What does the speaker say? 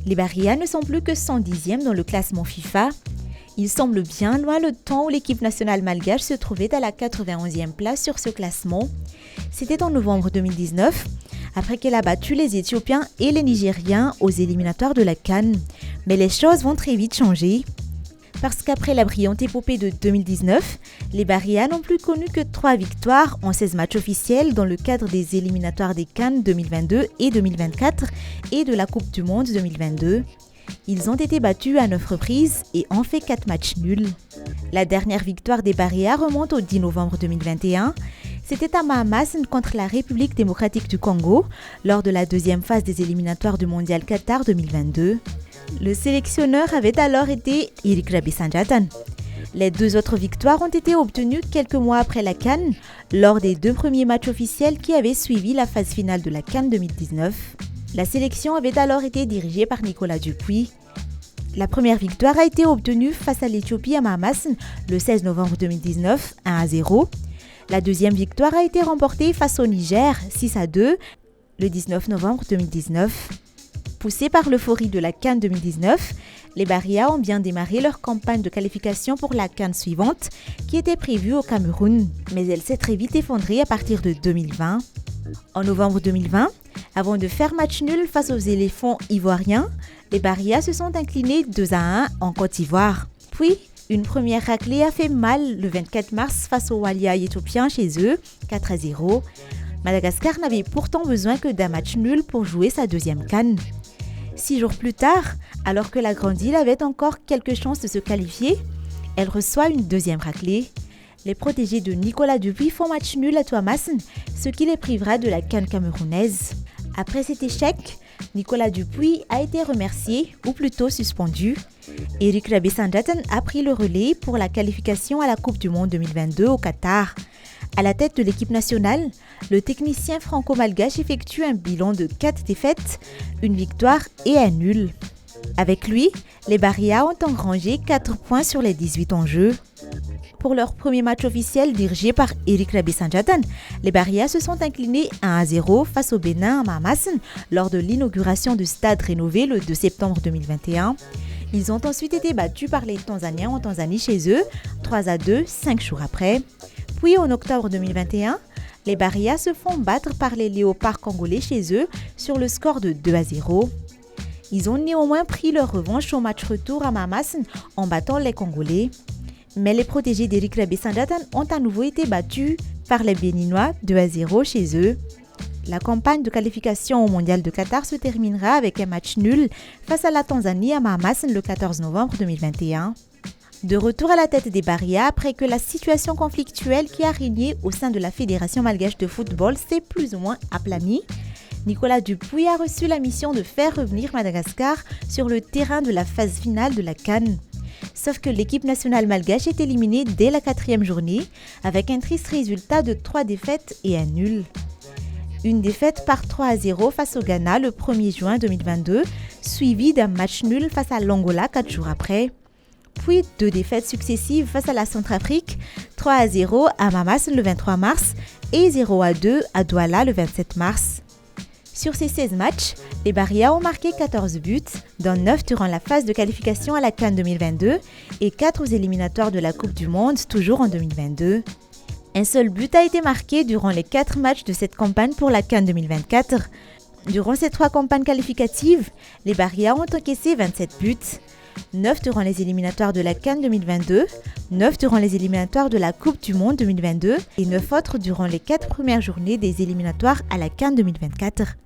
Les Bahrias ne sont plus que 110e dans le classement FIFA. Il semble bien loin le temps où l'équipe nationale malgache se trouvait à la 91e place sur ce classement. C'était en novembre 2019, après qu'elle a battu les Éthiopiens et les Nigériens aux éliminatoires de la CAN. Mais les choses vont très vite changer. Parce qu'après la brillante épopée de 2019, les Bahrias n'ont plus connu que 3 victoires en 16 matchs officiels dans le cadre des éliminatoires des CAN 2022 et 2024 et de la Coupe du Monde 2022. Ils ont été battus à 9 reprises et ont fait 4 matchs nuls. La dernière victoire des Bahrias remonte au 10 novembre 2021. C'était à Mahamassin contre la République démocratique du Congo lors de la deuxième phase des éliminatoires du Mondial Qatar 2022. Le sélectionneur avait alors été Eric Rabi-Sanjatan. Les 2 autres victoires ont été obtenues quelques mois après la CAN, lors des 2 premiers matchs officiels qui avaient suivi la phase finale de la CAN 2019. La sélection avait alors été dirigée par Nicolas Dupuis. La première victoire a été obtenue face à l'Éthiopie à Mahamassin le 16 novembre 2019, 1-0. La deuxième victoire a été remportée face au Niger, 6-2, le 19 novembre 2019. Poussés par l'euphorie de la CAN 2019, les Bahrias ont bien démarré leur campagne de qualification pour la CAN suivante, qui était prévue au Cameroun, mais elle s'est très vite effondrée à partir de 2020. En novembre 2020, avant de faire match nul face aux éléphants ivoiriens, les Bahrias se sont inclinés 2-1 en Côte d'Ivoire. Puis, une première raclée a fait mal le 24 mars face aux Walia éthiopiens chez eux, 4-0. Madagascar n'avait pourtant besoin que d'un match nul pour jouer sa deuxième CAN. 6 jours plus tard, alors que la Grande Île avait encore quelques chances de se qualifier, elle reçoit une deuxième raclée. Les protégés de Nicolas Dupuis font match nul à Thomasin, ce qui les privera de la CAN camerounaise. Après cet échec, Nicolas Dupuis a été remercié, ou plutôt suspendu. Eric Rabi-Sanjatan a pris le relais pour la qualification à la Coupe du Monde 2022 au Qatar. À la tête de l'équipe nationale, le technicien franco-malgache effectue un bilan de 4 défaites, une victoire et un nul. Avec lui, les Bahrias ont engrangé 4 points sur les 18 en jeu. Pour leur premier match officiel dirigé par Eric Rabi-Sanjatan, les Bahrias se sont inclinés 1-0 face au Bénin à Mahamassin lors de l'inauguration du stade rénové le 2 septembre 2021. Ils ont ensuite été battus par les Tanzaniens en Tanzanie chez eux, 3-2, 5 jours après. Puis en octobre 2021, les Bahrias se font battre par les Léopards congolais chez eux sur le score de 2-0. Ils ont néanmoins pris leur revanche au match retour à Mahamassin en battant les Congolais. Mais les protégés d'Eric Rabi-Sanjatan ont à nouveau été battus par les Béninois 2-0 chez eux. La campagne de qualification au Mondial de Qatar se terminera avec un match nul face à la Tanzanie à Mahamassin le 14 novembre 2021. De retour à la tête des Bahrias après que la situation conflictuelle qui a régné au sein de la Fédération malgache de football s'est plus ou moins aplanie, Nicolas Dupuis a reçu la mission de faire revenir Madagascar sur le terrain de la phase finale de la CAN. Sauf que l'équipe nationale malgache est éliminée dès la 4e journée avec un triste résultat de 3 défaites et un nul. Une défaite par 3-0 face au Ghana le 1er juin 2022, suivie d'un match nul face à l'Angola 4 jours après. Puis 2 défaites successives face à la Centrafrique, 3-0 à Mahamassin le 23 mars et 0-2 à Douala le 27 mars. Sur ces 16 matchs, les Bahrias ont marqué 14 buts, dont 9 durant la phase de qualification à la CAN 2022 et 4 aux éliminatoires de la Coupe du Monde, toujours en 2022. Un seul but a été marqué durant les 4 matchs de cette campagne pour la CAN 2024. Durant ces 3 campagnes qualificatives, les Bahrias ont encaissé 27 buts. 9 durant les éliminatoires de la CAN 2022, 9 durant les éliminatoires de la Coupe du Monde 2022 et 9 autres durant les 4 premières journées des éliminatoires à la CAN 2024.